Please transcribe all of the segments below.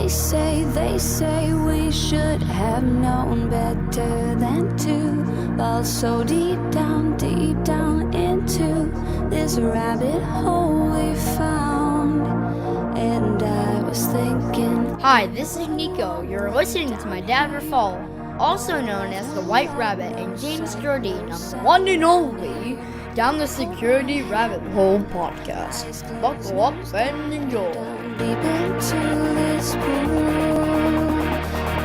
They say we should have known better than to fall so deep down into this rabbit hole we found. And I was thinking, hi, this is Nico. You're listening to my dad Fall, also known as the White Rabbit, and James Jardine on the one and only Down the Security Rabbit Hole podcast. Buckle up and enjoy. deep into this pool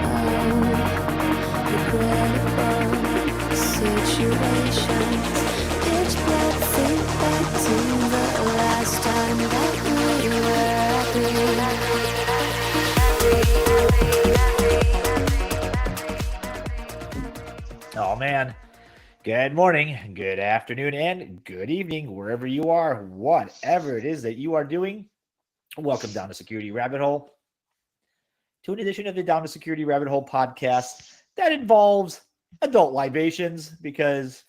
of regrettable situations. Pitch black, think back to the last time that we were happy. Oh man, good morning, good afternoon, and good evening, wherever you are, whatever it is that you are doing. Welcome down to Security Rabbit Hole, to an edition of the Down to Security Rabbit Hole podcast that involves adult libations, because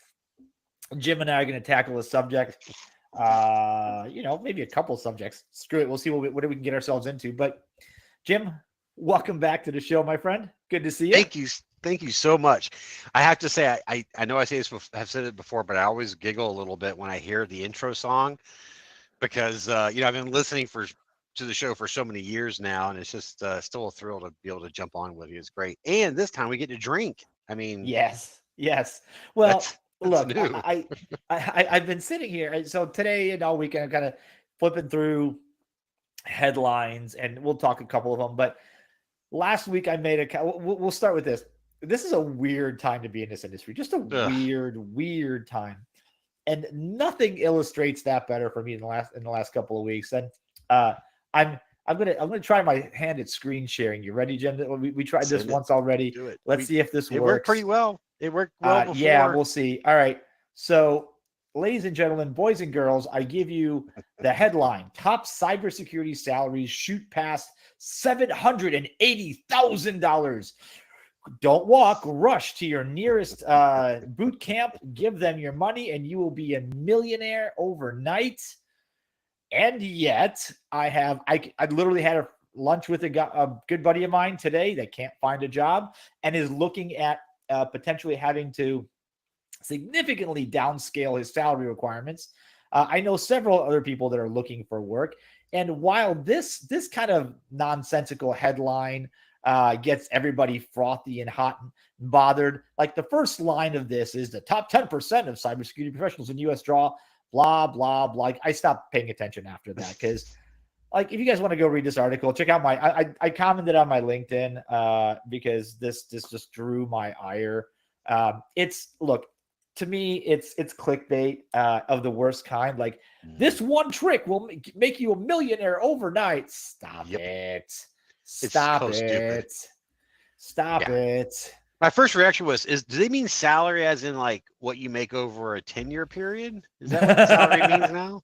Jim and I are going to tackle a subject, maybe a couple subjects. Screw it. We'll see what we can get ourselves into. But Jim, welcome back to the show, my friend. Good to see you. Thank you so much. I have to say, I know I say this, I've said it before, but I always giggle a little bit when I hear the intro song, because I've been listening to the show for so many years now, and it's just still a thrill to be able to jump on with you. It's great, and this time we get to drink. I mean, yes. Well, that's look, new. I've been sitting here, so today and all weekend I'm kind of flipping through headlines, and we'll talk a couple of them. But last week I made we'll start with this. This is a weird time to be in this industry. Just a weird time, and nothing illustrates that better for me in the last couple of weeks. And I'm gonna try my hand at screen sharing. You ready, Jim? We tried this once already. Let's see if this works. It worked pretty well. It worked well before. Yeah, we'll see. All right. So, ladies and gentlemen, boys and girls, I give you the headline: top cybersecurity salaries shoot past $780,000. Don't walk, rush to your nearest boot camp. Give them your money, and you will be a millionaire overnight. And yet, I literally had a lunch with a good buddy of mine today that can't find a job and is looking at potentially having to significantly downscale his salary requirements. I know several other people that are looking for work. And while this kind of nonsensical headline gets everybody frothy and hot and bothered, like the first line of this is the top 10% of cybersecurity professionals in U.S. draw blah, blah, blah. Like, I stopped paying attention after that, because like, if you guys want to go read this article, check out I commented on my LinkedIn because this just drew my ire. To me, it's clickbait of the worst kind. Like, this one trick will make you a millionaire overnight. Stop it. Stop it. Stop it. My first reaction was, do they mean salary as in like what you make over a 10-year period? Is that what salary means now?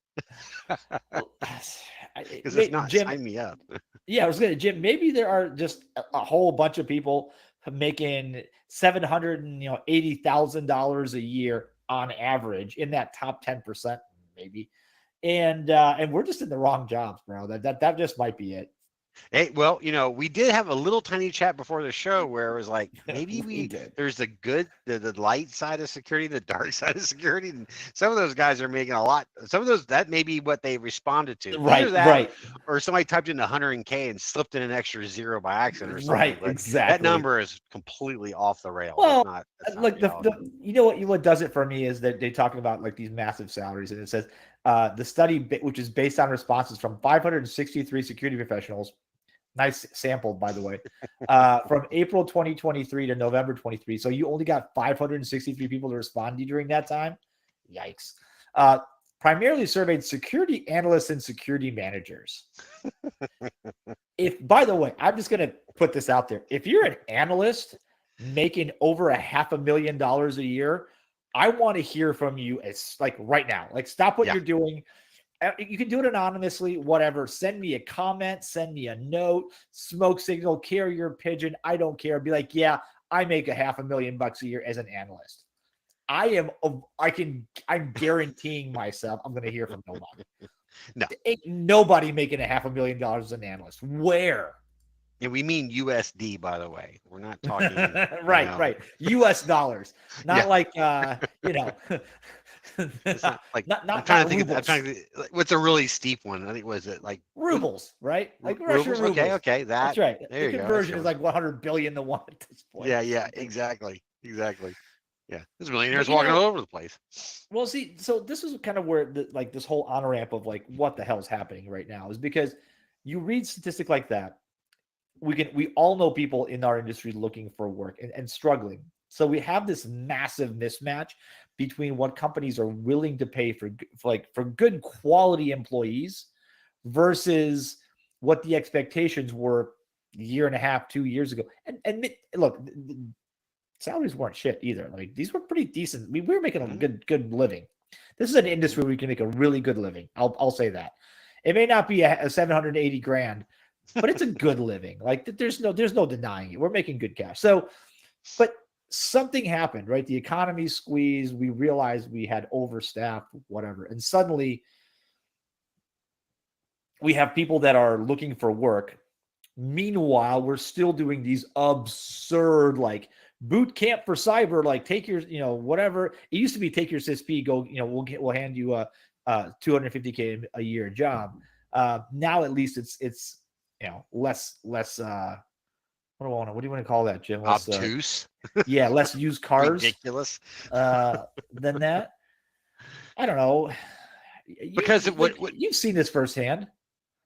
Because it's not, Jim, sign me up. Yeah, I was going to, Jim, maybe there are just a whole bunch of people making $780,000 a year on average in that top 10%, maybe. And we're just in the wrong jobs, bro. That just might be it. Hey, well, we did have a little tiny chat before the show where it was like, maybe there's the light side of security, the dark side of security. And some of those guys are making a lot. Some of those, that may be what they responded to. Right. Or somebody typed in 100K and slipped in an extra zero by accident or something. Right, exactly. That number is completely off the rails. Well, that's not look, what does it for me is that they're talking about like these massive salaries. And it says the study, which is based on responses from 563 security professionals, nice sample, by the way, from April 2023 to November 23. So you only got 563 people to respond to you during that time. Yikes. Primarily surveyed security analysts and security managers. By the way, I'm just going to put this out there. If you're an analyst making over $500,000 a year, I want to hear from you right now. Like, stop what you're doing. You can do it anonymously, whatever. Send me a comment, send me a note, smoke signal, carrier pigeon. I don't care. Be like, yeah, I make $500,000 a year as an analyst. I'm guaranteeing myself I'm going to hear from nobody. No. Ain't nobody making $500,000 as an analyst. Where? And we mean USD, by the way. We're not talking right. US dollars. Not Yeah. like It's not like not I'm trying to think. rubles. I'm trying to think, what's a really steep one. I think was it like Rubles, right? Like Russian rubles? rubles. Okay. That's That right. there The you go. conversion is like 100 billion to one at this point. Yeah. Exactly. Yeah, there's millionaires But, walking all over the place. Well, see, so this is kind of where this whole honor ramp of like what the hell's happening right now is because you read statistic like that. We all know people in our industry looking for work and struggling. So we have this massive mismatch between what companies are willing to pay for good quality employees versus what the expectations were a year and a half, 2 years ago. And look, salaries weren't shit either. Like these were pretty decent. We were making a good living. This is an industry where we can make a really good living. I'll say that. It may not be a 780 grand, but it's a good living. Like there's no denying it. We're making good cash. So, but something happened, right? The economy squeezed. We realized we had overstaffed, whatever. And suddenly we have people that are looking for work. Meanwhile, we're still doing these absurd, like boot camp for cyber, like take your, whatever. It used to be take your CISP, go, we'll hand you a $250K a year job. Now at least it's less what do you want to call that, Jim? Less, obtuse. Less used cars. Ridiculous. Than that. I don't know. Because you've seen this firsthand.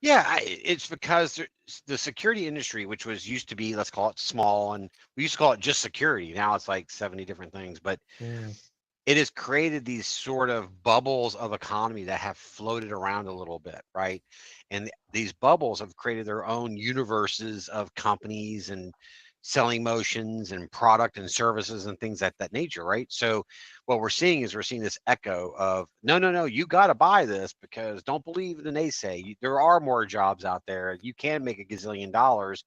Yeah, it's because the security industry, which used to be, let's call it small, and we used to call it just security. Now it's like 70 different things, but it has created these sort of bubbles of economy that have floated around a little bit, right? And these bubbles have created their own universes of companies and selling motions and product and services and things of that nature, right? So what we're seeing this echo of no, you got to buy this because don't believe the naysay. There are more jobs out there. You can make $1 gazillion.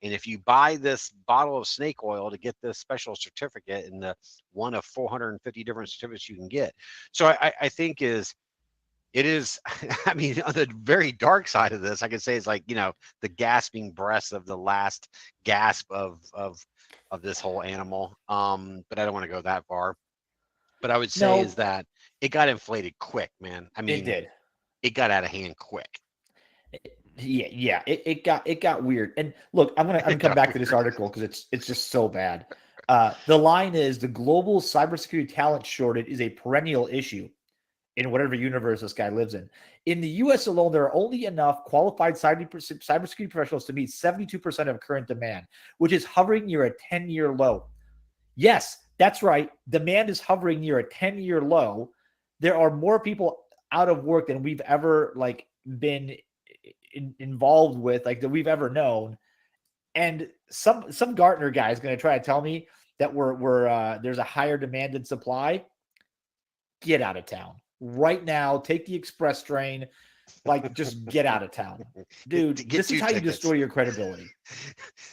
And if you buy this bottle of snake oil to get this special certificate and the one of 450 different certificates you can get. So I think it is, I mean, on the very dark side of this, I could say it's like, the gasping breaths of the last gasp of this whole animal. But I don't want to go that far. But I would say is that it got inflated quick, man. I mean, it did. It got out of hand quick. Yeah. It got weird. And look, I'm gonna come back to this article because it's just so bad. The line is the global cybersecurity talent shortage is a perennial issue in whatever universe this guy lives in. In the U.S. alone, there are only enough qualified cybersecurity professionals to meet 72% of current demand, which is hovering near a 10-year low. Yes, that's right. Demand is hovering near a 10-year low. There are more people out of work than we've ever been involved with, that we've ever known. And some Gartner guy is going to try to tell me that we're there's a higher demand than supply. Get out of town right now. Take the express train. Just get out of town, dude. This is how you destroy your credibility.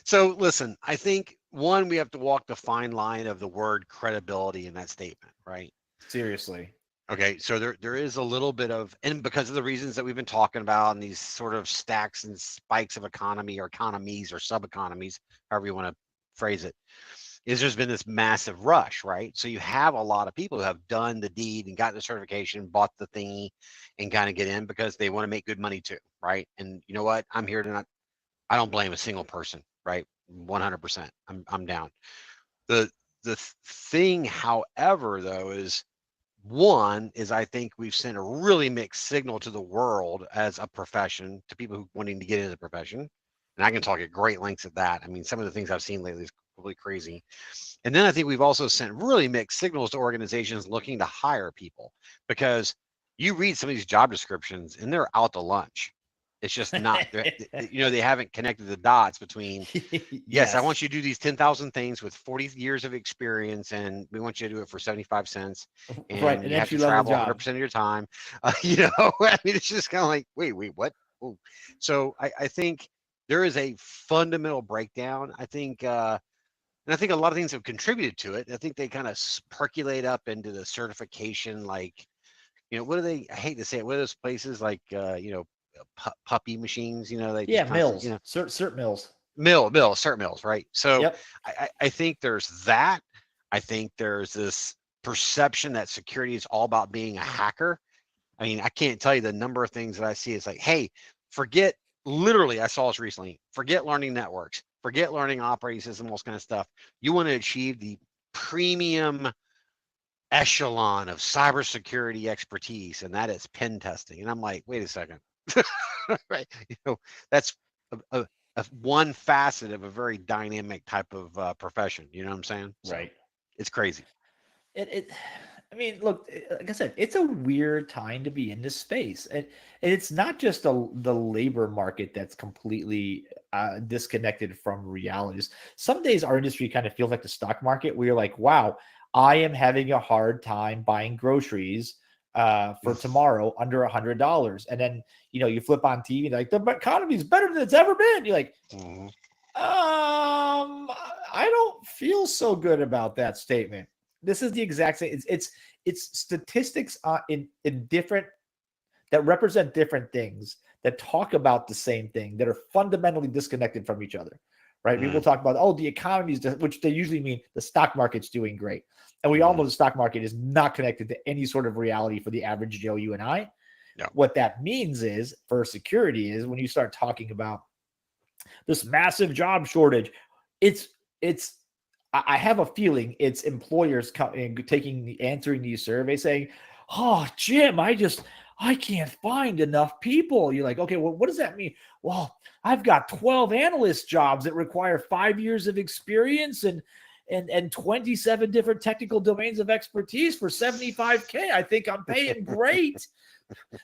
So listen, I think we have to walk the fine line of the word credibility in that statement, right? Seriously. Okay, so there is a little bit of, and because of the reasons that we've been talking about, and these sort of stacks and spikes of economy or economies or sub-economies, however you want to phrase it, is there's been this massive rush, right? So you have a lot of people who have done the deed and got the certification, bought the thingy, and kind of get in because they want to make good money too, right? And you know what? I'm here to I don't blame a single person, right? 100%. I'm down. The thing, however, though, is I think we've sent a really mixed signal to the world as a profession, to people who wanting to get into the profession. And I can talk at great lengths at that. I mean, some of the things I've seen lately is completely crazy. And then I think we've also sent really mixed signals to organizations looking to hire people, because you read some of these job descriptions and they're out to lunch. It's just not, they haven't connected the dots between, yes, I want you to do these 10,000 things with 40 years of experience, and we want you to do it for 75 cents. And right. You have to travel 100% of your time. I mean, it's just kind of like, wait, what? Ooh. So I think there is a fundamental breakdown. I think, and I think a lot of things have contributed to it. I think they kind of percolate up into the certification, what are they? I hate to say it. What are those places puppy machines? They mills, cert mills. cert mills, right? So Yep. I think there's that. I think there's this perception that security is all about being a hacker. I mean, I can't tell you the number of things that I see. It's like, hey, forget, literally, I saw this recently. Forget learning networks, forget learning operating system, all this kind of stuff. You want to achieve the premium echelon of cybersecurity expertise, and that is pen testing. And I'm like, wait a second. Right? That's a one facet of a very dynamic type of profession. You know what I'm saying? So, Right. it's crazy. I mean, look, like I said, it's a weird time to be in this space. And it's not just the labor market that's completely disconnected from realities. Some days our industry kind of feels like the stock market where you're like, wow, I am having a hard time buying groceries for tomorrow under $100. And then, you flip on TV, like the economy is better than it's ever been. You're like, I don't feel so good about that statement. This is the exact same. It's statistics in different that represent different things that talk about the same thing that are fundamentally disconnected from each other, right? People talk about the economy is, which they usually mean the stock market's doing great, and we all know the stock market is not connected to any sort of reality for the average Joe, you and I. Yeah. What that means is for security is when you start talking about this massive job shortage, I have a feeling it's employers answering these surveys saying, "Oh, Jim, I can't find enough people." You're like, okay, well, what does that mean? Well, I've got 12 analyst jobs that require 5 years of experience and 27 different technical domains of expertise for $75K. I think I'm paying great.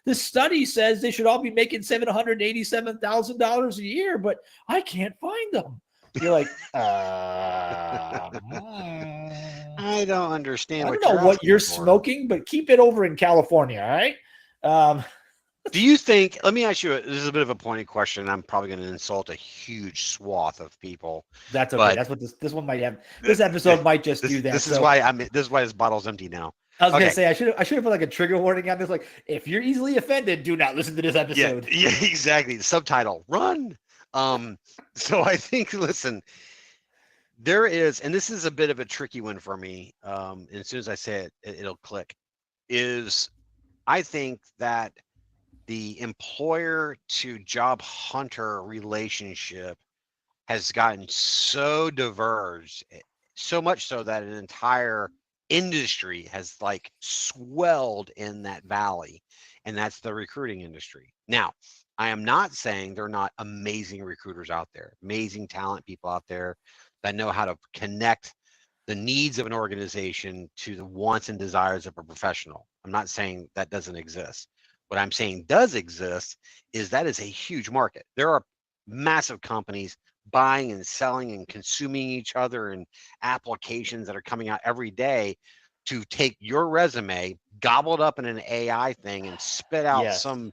The study says they should all be making $787,000 a year, but I can't find them. You're like, I don't understand. I don't know what you're smoking, but keep it over in California, all right? Do you think? Let me ask you. This is a bit of a pointed question. I'm probably going to insult a huge swath of people. That's okay. That's what this one might have. This episode might just do that. This is why this bottle's empty now. I was gonna say I should have put like a trigger warning on this. Like, if you're easily offended, do not listen to this episode. Yeah, exactly. The subtitle: Run. So I think, listen, there is, and this is a bit of a tricky one for me. And as soon as I say it, it'll click. Is I think that the employer to job hunter relationship has gotten so diverged, so much so that an entire industry has like swelled in that valley, and that's the recruiting industry. Now, I am not saying there are not amazing recruiters out there, amazing talent people out there that know how to connect the needs of an organization to the wants and desires of a professional. I'm not saying that doesn't exist. What I'm saying does exist is that is a huge market. There are massive companies buying and selling and consuming each other, and applications that are coming out every day to take your resume, gobbled up in an AI thing, and spit out some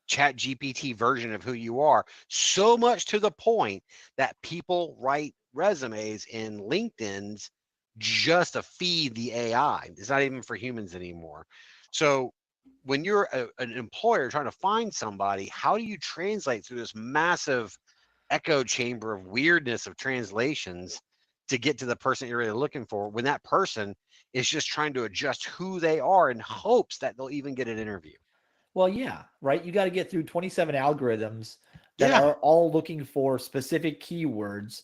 chat GPT version of who you are. So much to the point that people write resumes in LinkedIn's just to feed the AI. It's not even for humans anymore. So when you're an employer trying to find somebody, how do you translate through this massive echo chamber of weirdness of translations to get to the person you're really looking for, when that person is just trying to adjust who they are in hopes that they'll even get an interview? Well, yeah, right. You got to get through 27 algorithms that are all looking for specific keywords.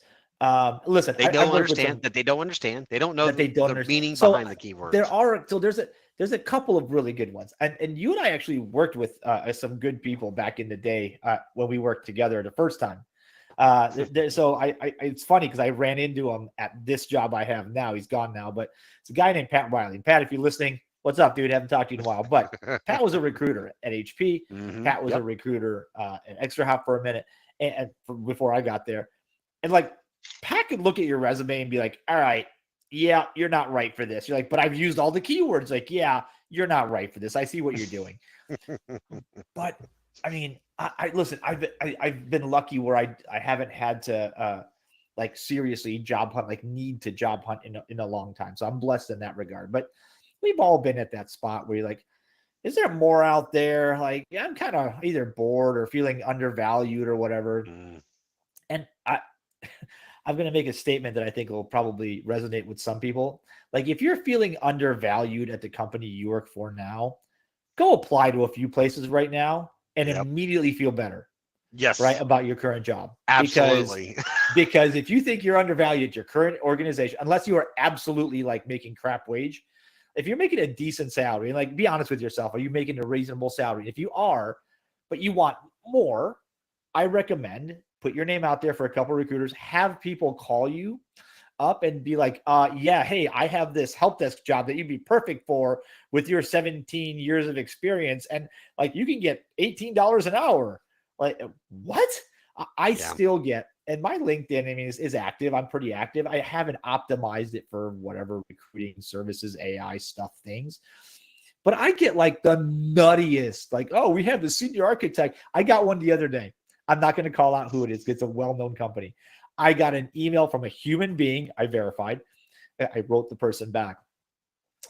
Listen, they don't understand that they don't understand. They don't know that the meaning behind the keywords. There's a couple of really good ones, and you and I actually worked with some good people back in the day when we worked together the first time. So it's funny because I ran into him at this job I have now. He's gone now, but it's a guy named Pat Wiley. And Pat, if you're listening, what's up, dude? Haven't talked to you in a while. But Pat was a recruiter at HP. Pat was a recruiter at Extra Hop for a minute, and before I got there. And like, Pat could look at your resume and be like, all right, yeah, you're not right for this. You're like, but I've used all the keywords. Like, yeah, you're not right for this. I see what you're doing. But I mean, I listen, I've been lucky where I haven't had to like seriously job hunt, like need to job hunt in a long time. So I'm blessed in that regard. But we've all been at that spot where you're like, is there more out there? Like, yeah, I'm kind of either bored or feeling undervalued or whatever. And I'm going to make a statement that I think will probably resonate with some people. Like, if you're feeling undervalued at the company you work for now, go apply to a few places right now and Yep. immediately feel better, Yes. right, about your current job. Absolutely. Because if you think you're undervalued at your current organization, unless you are absolutely like making crap wage, if you're making a decent salary, and like, be honest with yourself, are you making a reasonable salary? If you are, but you want more, I recommend put your name out there for a couple of recruiters, have people call you up and be like, yeah, hey, I have this help desk job that you'd be perfect for with your 17 years of experience. And like, you can get $18 an hour. Like, what? I still get, and my LinkedIn, I mean, is active. I'm pretty active. I haven't optimized it for whatever recruiting services, AI stuff, things. But I get like the nuttiest, like, oh, we have the senior architect. I got one the other day. I'm not going to call out who it is. It's a well-known company. I got an email from a human being. I verified. I wrote the person back.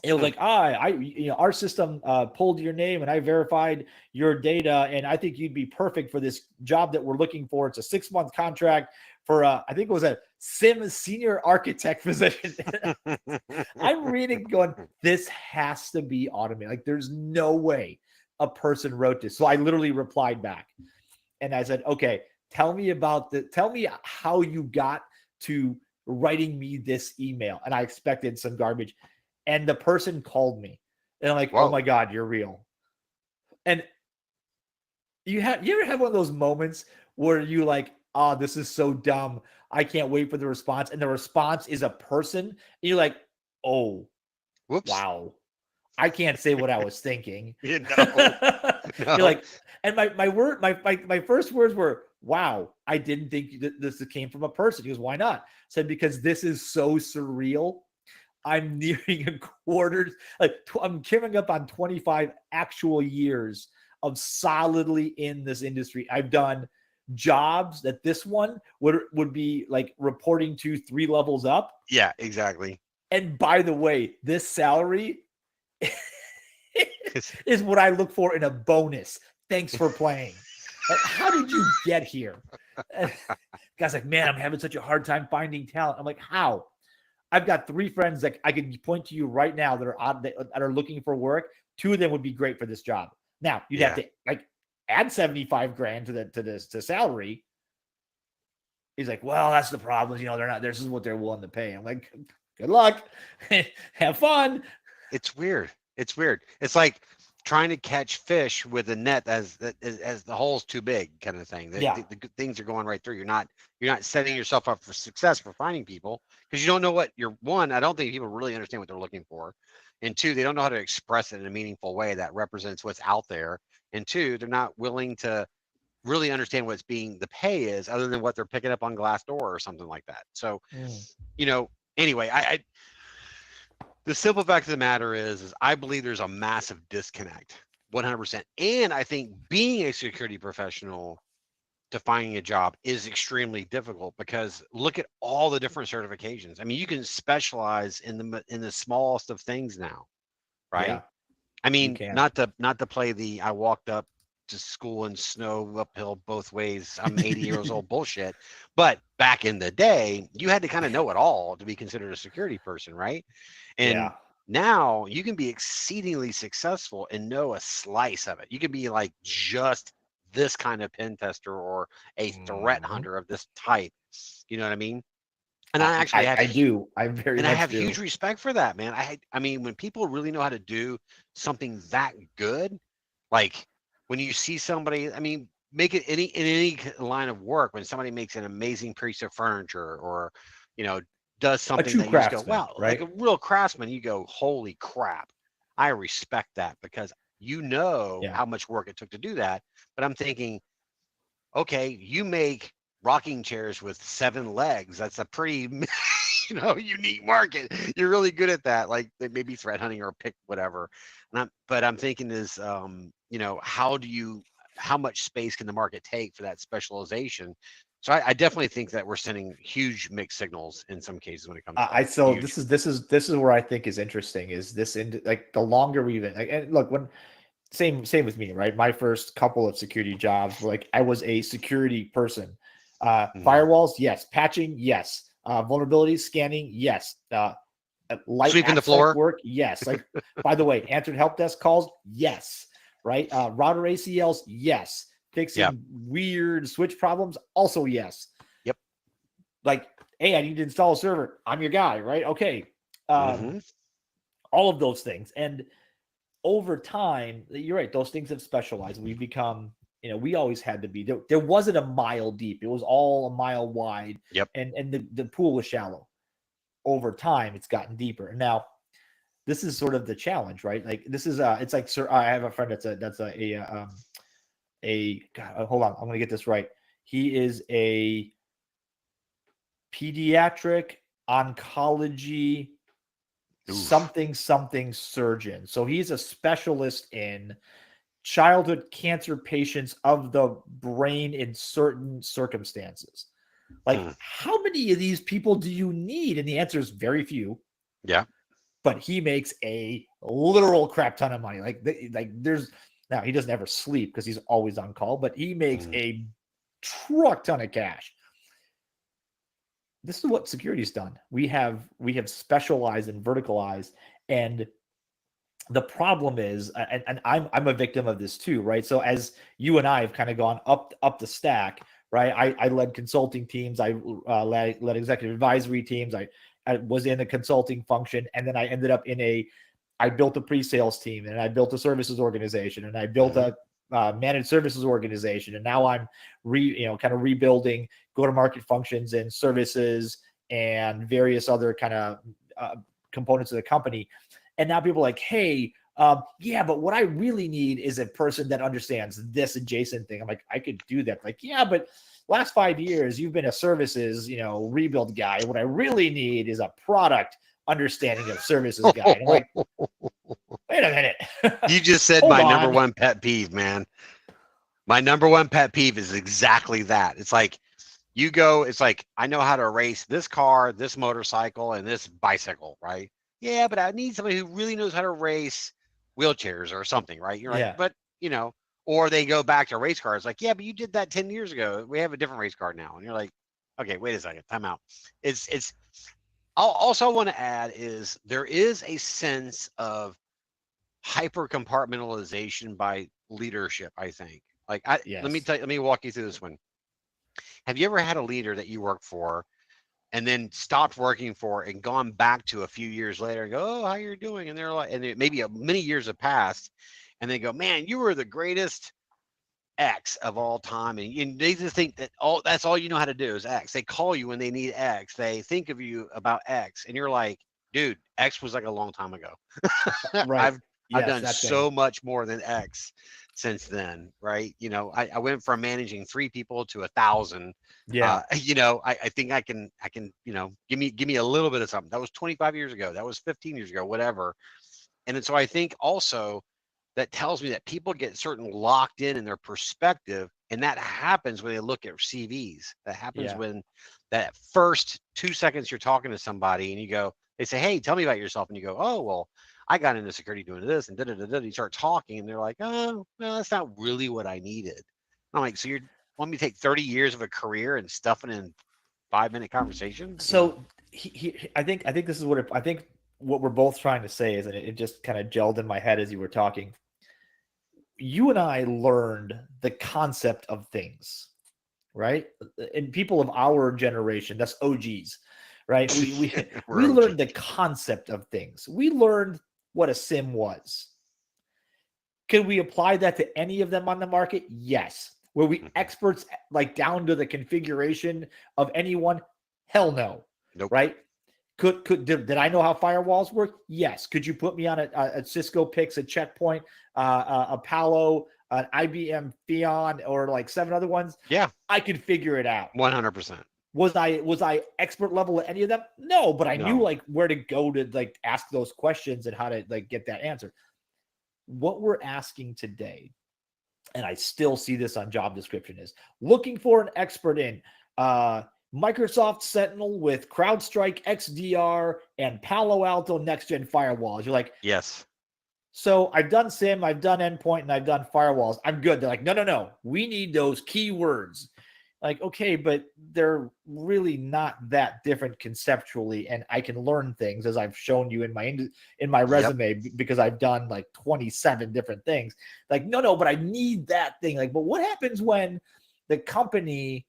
It was like, our system pulled your name and I verified your data, and I think you'd be perfect for this job that we're looking for. It's a 6-month contract for I think it was a SIM senior architect position. I'm reading, going, this has to be automated. Like, there's no way a person wrote this. So I literally replied back, and I said, okay, tell me how you got to writing me this email. And I expected some garbage. And the person called me, and I'm like, whoa. Oh my God, you're real. And you ever have one of those moments where you like, oh, this is so dumb. I can't wait for the response. And the response is a person. And you're like, oh, whoops. Wow. I can't say what I was thinking. No. You're like, and my first words were, wow, I didn't think that this came from a person. He goes, why not? I said, because this is so surreal. I'm nearing a quarter, like I'm coming up on 25 actual years of solidly in this industry. I've done jobs that this one would be like reporting to 3 levels up. Yeah, exactly. And by the way, this salary is what I look for in a bonus. Thanks for playing. Like, how did you get here? Guys like, man, I'm having such a hard time finding talent. I'm like, how? I've got 3 friends that I could point to you right now that are looking for work. 2 of them would be great for this job. Now you'd have to like add 75 grand to salary. He's like, well, that's the problem. You know, they're not. This is what they're willing to pay. I'm like, good luck, have fun. It's weird. It's like trying to catch fish with a net as the hole's too big, kind of thing. The things are going right through. You're not setting yourself up for success for finding people, because you don't know what you're. One, I don't think people really understand what they're looking for, and 2, they don't know how to express it in a meaningful way that represents what's out there, and 2, they're not willing to really understand what's being the pay is, other than what they're picking up on Glassdoor or something like that. So, anyway, the simple fact of the matter is I believe there's a massive disconnect, 100%. And I think being a security professional to finding a job is extremely difficult, because look at all the different certifications. I mean, you can specialize in the smallest of things now, right? Yeah, I mean, not to play the I walked up to school in snow uphill both ways, I'm 80 years old bullshit. But back in the day, you had to kind of know it all to be considered a security person, right? And now you can be exceedingly successful and know a slice of it. You can be like just this kind of pen tester or a threat hunter of this type. You know what I mean? And I have huge respect for that, man. I mean, when people really know how to do something that good, like when you see somebody, I mean, make it in any line of work, when somebody makes an amazing piece of furniture or, does something that you just go, wow, right? Like a real craftsman, you go, holy crap, I respect that, because how much work it took to do that. But I'm thinking, okay, you make rocking chairs with 7 legs. That's a pretty, unique market. You're really good at that. Like maybe threat hunting or pick whatever. But I'm thinking is, how much space can the market take for that specialization? So I definitely think that we're sending huge mixed signals in some cases when it comes to this is where I think is interesting is this, like the longer we've been, and look, when same with me, right? My first couple of security jobs, like I was a security person. Firewalls, yes. Patching, yes. Vulnerability scanning, yes. Light Sweeping the access floor? work, yes. Like, by the way, answered help desk calls, yes. Right? Router ACLs, yes. Fixing weird switch problems, also yes. Yep. Like, hey, I need to install a server. I'm your guy, right? Okay. All of those things. And over time, you're right, those things have specialized. We've become, we always had to be. There wasn't a mile deep. It was all a mile wide. Yep. And the pool was shallow. Over time, it's gotten deeper. And now, this is sort of the challenge, right? Like, this is it's like, sir, I have a friend that's God, hold on, I'm gonna get this right. He is a pediatric oncology something surgeon. So he's a specialist in childhood cancer patients of the brain in certain circumstances. Like, how many of these people do you need? And the answer is very few. Yeah. But he makes a literal crap ton of money. Like there's, now he doesn't ever sleep because he's always on call, but he makes a truck ton of cash. This is what security's done. We have specialized and verticalized, and the problem is, and I'm a victim of this too, right? So as you and I have kind of gone up the stack, right? I led consulting teams, I led executive advisory teams, I was in a consulting function, and then I ended up I built a pre-sales team, and I built a services organization, and I built a managed services organization, and now I'm kind of rebuilding go-to-market functions and services and various other kind of components of the company. And now people are like, hey, yeah, but what I really need is a person that understands this adjacent thing. I'm like, I could do that. Like, yeah, but last 5 years you've been a services, rebuild guy. What I really need is a product understanding of services guy. And I'm like, wait a minute. You just said my number one pet peeve, man. My number one pet peeve is exactly that. It's like, it's like, I know how to race this car, this motorcycle, and this bicycle, right? Yeah, but I need somebody who really knows how to race wheelchairs or something, right? You're like, but, or they go back to race cars, like, yeah, but you did that 10 years ago. We have a different race car now. And you're like, okay, wait a second, time out. Also want to add is there is a sense of hyper compartmentalization by leadership, I think. Like, let me walk you through this one. Have you ever had a leader that you worked for and then stopped working for and gone back to a few years later and go, oh, how you're doing? And they're like, and maybe many years have passed, and they go, man, you were the greatest X of all time. And they just think that that's all you know how to do is X. They call you when they need X. They think of you about X. And you're like, dude, X was like a long time ago. Right. I've done so much more than X since then, right? I went from managing 3 people to 1,000. Yeah. I think I can, give me a little bit of something. That was 25 years ago. That was 15 years ago, whatever. And so I think also that tells me that people get certain locked in their perspective. And that happens when they look at CVs. That happens when that first 2 seconds you're talking to somebody and they say, hey, tell me about yourself. And you go, oh, well, I got into security doing this and da-da-da-da. You start talking and they're like, oh, no, that's not really what I needed. I'm like, so you want me to take 30 years of a career and stuff it in 5-minute conversation? So I think this is what I think what we're both trying to say is, and it just kind of gelled in my head as you were talking. You and I learned the concept of things, right? And people of our generation, that's OGs, right? We learned the concept of things. We learned what a SIM was. Can we apply that to any of them on the market? Yes. Were we experts like down to the configuration of anyone? Hell no. Nope. Right? Did I know how firewalls work? Yes. Could you put me on a Cisco Pix, a Checkpoint, a Palo, an IBM Theon, or like 7 other ones? Yeah. I could figure it out. 100%. Was I expert level at any of them? No, but I knew like where to go to like ask those questions and how to like get that answer. What we're asking today, and I still see this on job description, is looking for an expert in Microsoft Sentinel with CrowdStrike XDR and Palo Alto next-gen firewalls. You're like, yes. So I've done SIM, I've done endpoint, and I've done firewalls. I'm good. They're like, no. We need those keywords. Like, okay, but they're really not that different conceptually, and I can learn things, as I've shown you in my resume, because I've done like 27 different things. Like, no, but I need that thing. Like, but what happens when the company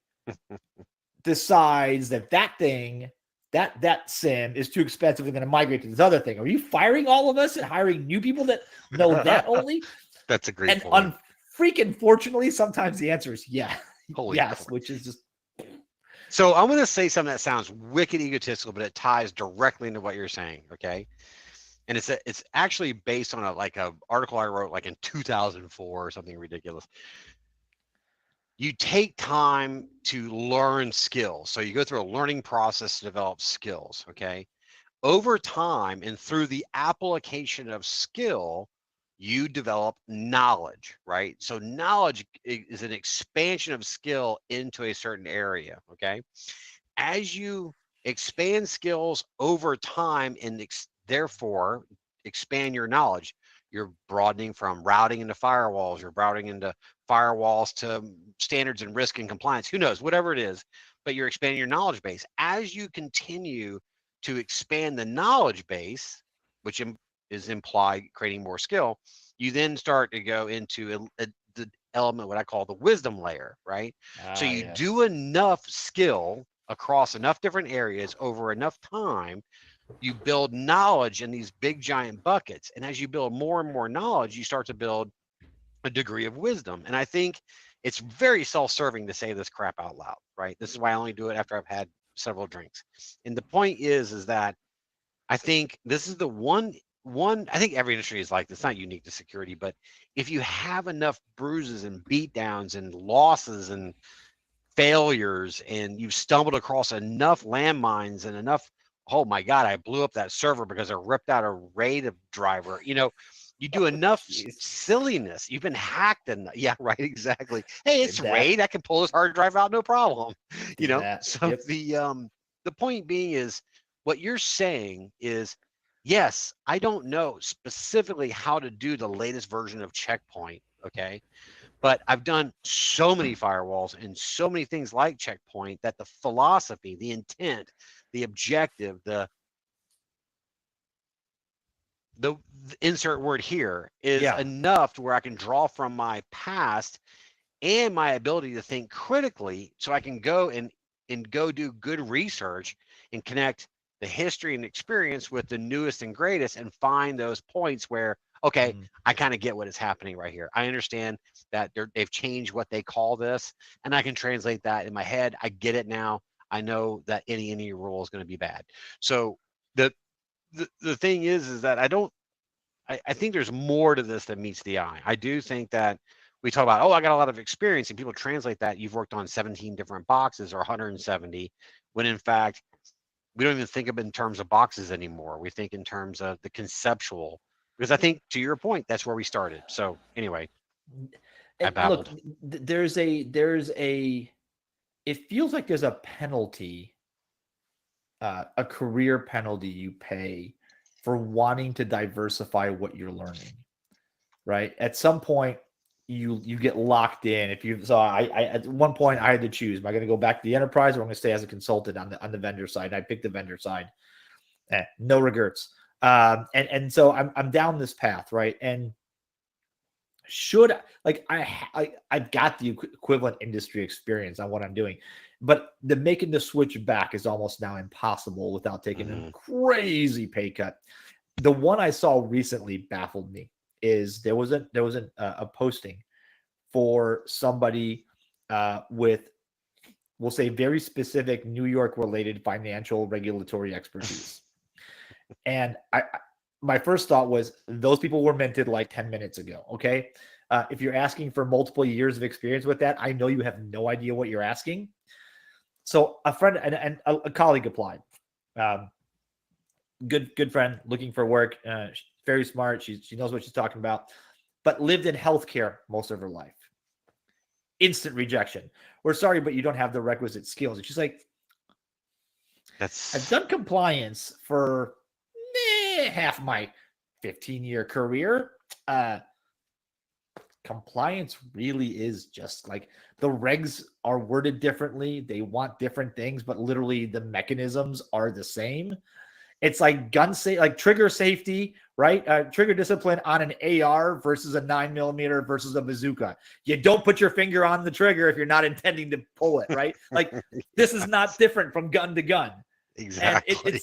decides that thing, that sim is too expensive, and going to migrate to this other thing? Are you firing all of us and hiring new people that know that only? That's a great And point. freaking fortunately, sometimes the answer is yeah. Holy yes, crap. which is just. So I'm going to say something that sounds wicked egotistical, but it ties directly into what you're saying. Okay. And it's actually based on a article I wrote like in 2004 or something ridiculous. You take time to learn skills. So you go through a learning process to develop skills. Okay. Over time and through the application of skill, you develop knowledge, right? So knowledge is an expansion of skill into a certain area. Okay. As you expand skills over time and therefore expand your knowledge, you're broadening from routing into firewalls, you're broadening into firewalls to standards and risk and compliance, who knows, whatever it is, but you're expanding your knowledge base. As you continue to expand the knowledge base, which is implied creating more skill, you then start to go into the element, what I call the wisdom layer, right? So you Yes. do enough skill across enough different areas over enough time, you build knowledge in these big giant buckets. And as you build more and more knowledge, you start to build a degree of wisdom. And I think it's very self-serving to say this crap out loud, right? This is why I only do it after I've had several drinks. And the point is that I think this is the one I think every industry is like this, not unique to security, but if you have enough bruises and beatdowns and losses and failures and you've stumbled across enough landmines and enough, oh my God, I blew up that server because I ripped out a RAID driver. You do enough silliness. You've been hacked and yeah, right, exactly. Hey, it's RAID. I can pull this hard drive out, no problem. So Yep. the point being is what you're saying is, yes, I don't know specifically how to do the latest version of Checkpoint. Okay. But I've done so many firewalls and so many things like Checkpoint that the philosophy, the intent, the objective, the insert word here is enough to where I can draw from my past and my ability to think critically, so I can go and go do good research and connect the history and experience with the newest and greatest and find those points where, okay, I kind of get what is happening right here. I understand that they've changed what they call this, and I can translate that in my head. I get it now. I know that any rule is going to be bad. So the thing is that I think there's more to this than meets the eye. I do think that we talk about, oh, I got a lot of experience, and people translate that you've worked on 17 different boxes or 170, when in fact, we don't even think of it in terms of boxes anymore. We think in terms of the conceptual, because I think, to your point, that's where we started. So anyway, I babbled. Look, there's a it feels like there's a penalty, a career penalty you pay for wanting to diversify what you're learning, right? At some point, you get locked in. I at one point I had to choose: am I going to go back to the enterprise, or I'm going to stay as a consultant on the vendor side? And I picked the vendor side. No regrets. And so I'm down this path, right? And I've got the equivalent industry experience on what I'm doing, but making the switch back is almost now impossible without taking a crazy pay cut. The one I saw recently baffled me. Is there was a posting for somebody with, we'll say, very specific New York related financial regulatory expertise. And my first thought was, those people were minted like 10 minutes ago. Okay. If you're asking for multiple years of experience with that, I know you have no idea what you're asking. So a friend and a colleague applied. Good friend looking for work. Very smart. She knows what she's talking about, but lived in healthcare most of her life. Instant rejection. We're sorry, but you don't have the requisite skills. And she's like, I've done compliance for half my 15-year career. compliance really is just like the regs are worded differently. They want different things, but literally the mechanisms are the same. It's like like trigger safety, right? Trigger discipline on an AR versus a 9mm versus a bazooka. You don't put your finger on the trigger if you're not intending to pull it, right? Like this is not different from gun to gun. Exactly. And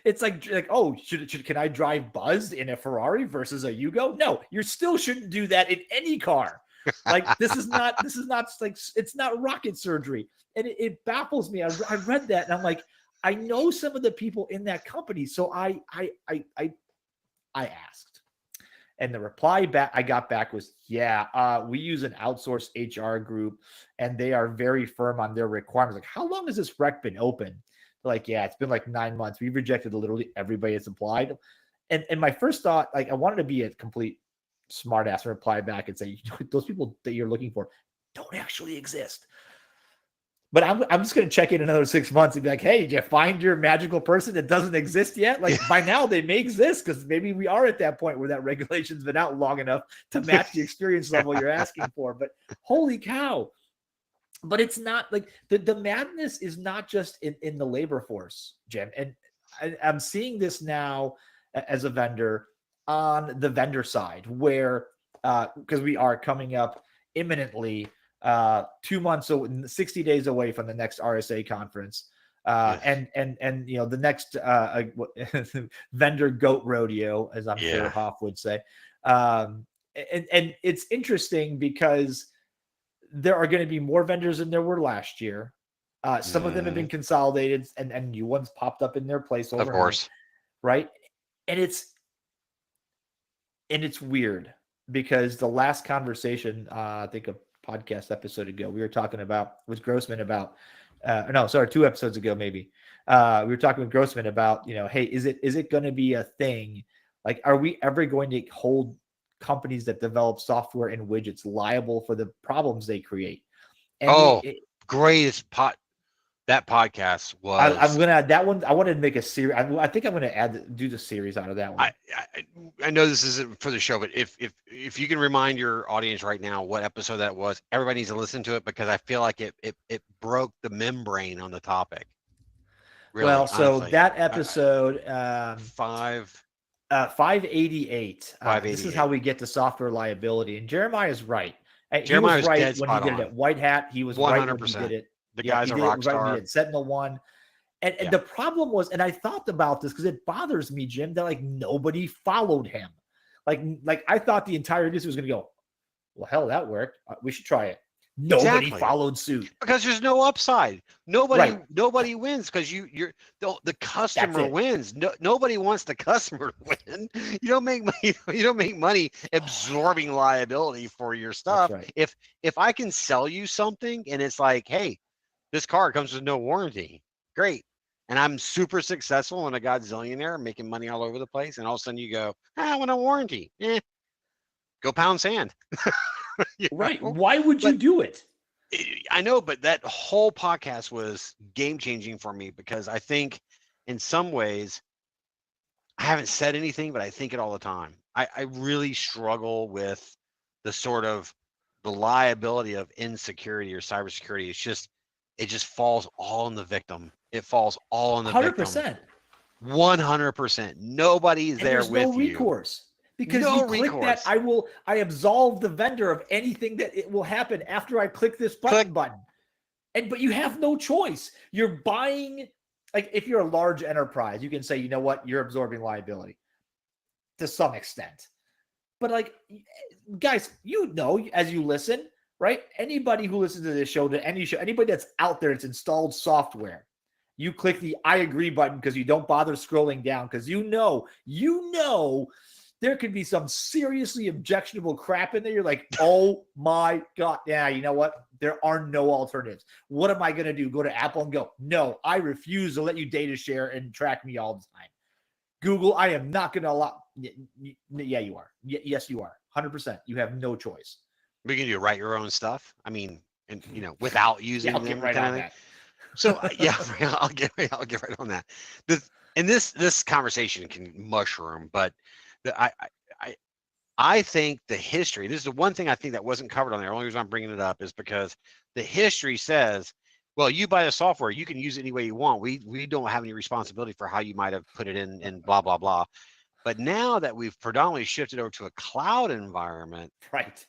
it's like, oh, can I drive buzzed in a Ferrari versus a Yugo? No, you still shouldn't do that in any car. Like this is not like, it's not rocket surgery. And it baffles me. I read that and I'm like, I know some of the people in that company. So I asked, and the reply back I got back was, yeah, we use an outsourced HR group and they are very firm on their requirements. Like, how long has this rec been open? Like, yeah, it's been like 9 months. We've rejected literally everybody that's applied. And my first thought, like, I wanted to be a complete smart ass and reply back and say, those people that you're looking for don't actually exist. But I'm just going to check in another 6 months and be like, hey, did you find your magical person that doesn't exist yet? Like by now they may exist because maybe we are at that point where that regulation's been out long enough to match the experience level you're asking for. But holy cow. But it's not like the madness is not just in the labor force, Jim. And I'm seeing this now as a vendor on the vendor side where, because we are coming up imminently 2 months, 60 days away from the next RSA conference. And the next vendor goat rodeo, as I'm sure Hoff would say. And it's interesting because there are going to be more vendors than there were last year. Some of them have been consolidated and new ones popped up in their place overnight, of course. Right. And it's weird because the last conversation, I think a podcast episode ago, we were talking about with Grossman about, 2 episodes ago, maybe we were talking with Grossman about, hey, is it going to be a thing? Like, are we ever going to hold companies that develop software and widgets liable for the problems they create? And that podcast was. I'm gonna add that one. I wanted to make a series. I think I'm gonna do the series out of that one. I know this isn't for the show, but if you can remind your audience right now what episode that was, everybody needs to listen to it because I feel like it broke the membrane on the topic. Really, well, honestly. So that episode 588. This is how we get to software liability. And Jeremiah's right. Jeremiah was right when he did it at White Hat. He was 100%. Right when he did it. The guy's a rock star. Right, he did Sentinel 1. And the problem was, and I thought about this because it bothers me, Jim, that like nobody followed him. Like I thought the entire industry was going to go, well, hell, that worked. We should try it. Nobody followed suit because there's no upside. Nobody wins because you're the customer wins. Nobody wants the customer to win. You don't make money. You don't make money absorbing liability for your stuff. Right. If I can sell you something and it's like, hey, this car comes with no warranty, great, and I'm super successful and a godzillionaire making money all over the place, and all of a sudden you go, I want a warranty. Go pound sand. Right. Why would you do it? I know, but that whole podcast was game changing for me because I think in some ways I haven't said anything, but I think it all the time. I really struggle with the sort of the liability of insecurity or cybersecurity. It just falls all on the victim. It falls all on the 100%. 100%. Nobody is there with you. There's no recourse. Because you click that, I absolve the vendor of anything that it will happen after I click this button. But you have no choice. You're buying, like if you're a large enterprise, you can say, you know what, you're absorbing liability to some extent. But like, guys, as you listen, right? Anybody who listens to this show, to any show, anybody that's out there, it's installed software. You click the I agree button because you don't bother scrolling down because you know there could be some seriously objectionable crap in there. You're like, oh my God. Yeah, you know what? There are no alternatives. What am I going to do? Go to Apple and go, no, I refuse to let you data share and track me all the time. Google, I am not going to allow. Yeah, you are. Yes, you are. 100%. You have no choice. We can do write your own stuff. I mean, and without using I'll get right on that. So I'll get right on that. This conversation can mushroom, but I think the history, this is the one thing I think that wasn't covered on there. The only reason I'm bringing it up is because the history says, well, you buy the software, you can use it any way you want. We don't have any responsibility for how you might have put it in and blah, blah, blah. But now that we've predominantly shifted over to a cloud environment, Right.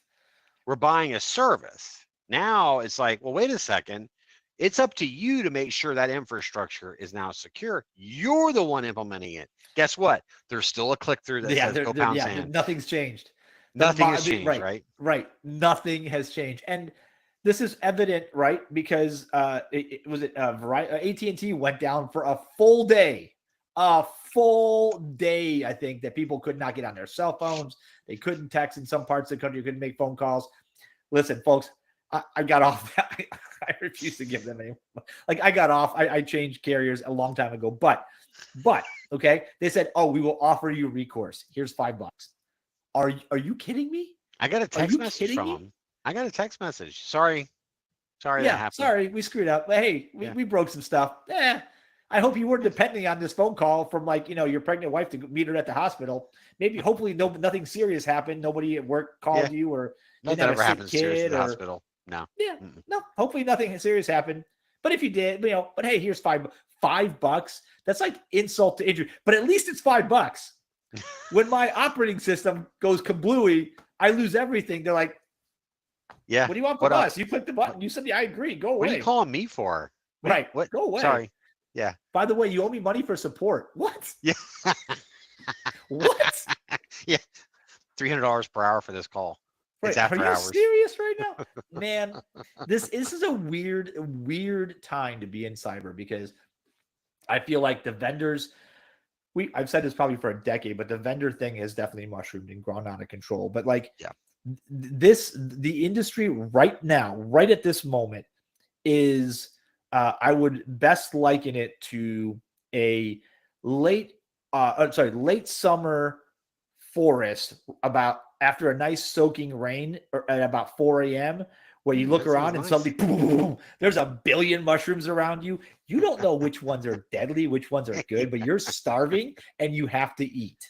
we're buying a service. Now it's like, well, wait a second. It's up to you to make sure that infrastructure is now secure. You're the one implementing it. Guess what? There's still a click through that says go pound sand. Nothing's changed. Nothing has changed, right? Right. Nothing has changed. And this is evident, right? Because AT&T went down for a full day. I think, that people could not get on their cell phones. They couldn't text in some parts of the country. You couldn't make phone calls. Listen, folks, I got off. I refuse to give them any. Like, I got off. I changed carriers a long time ago. But okay, they said, oh, we will offer you recourse. Here's $5. Are you kidding me? I got a text message from him. I got a text message. Sorry that happened. Sorry, we screwed up. But hey, we broke some stuff. I hope you weren't depending on this phone call from, like, your pregnant wife to meet her at the hospital. Maybe, hopefully, nothing serious happened. Nobody at work called you, or nothing ever happens serious at the hospital. No. Yeah. No. Hopefully, nothing serious happened. But if you did, but hey, here's $5. That's like insult to injury. But at least it's $5. When my operating system goes kablooey, I lose everything. They're like, yeah. What do you want from us? You clicked the button. You said, yeah, I agree. Go away. What are you calling me for? Right. What? Go away. Sorry. Yeah. By the way, you owe me money for support. What? Yeah. What? Yeah. $300 per hour for this call. Right. It's after Are you hours. serious right now? Man, this is a weird time to be in cyber, because I feel like the vendors, I've said this probably for a decade, but the vendor thing has definitely mushroomed and grown out of control. But like, the industry right now, right at this moment, is I would best liken it to a late summer forest, about after a nice soaking rain, or at about 4 a.m., where you look around and suddenly, boom, boom, boom, there's a billion mushrooms around you. You don't know which ones are deadly, which ones are good, but you're starving and you have to eat.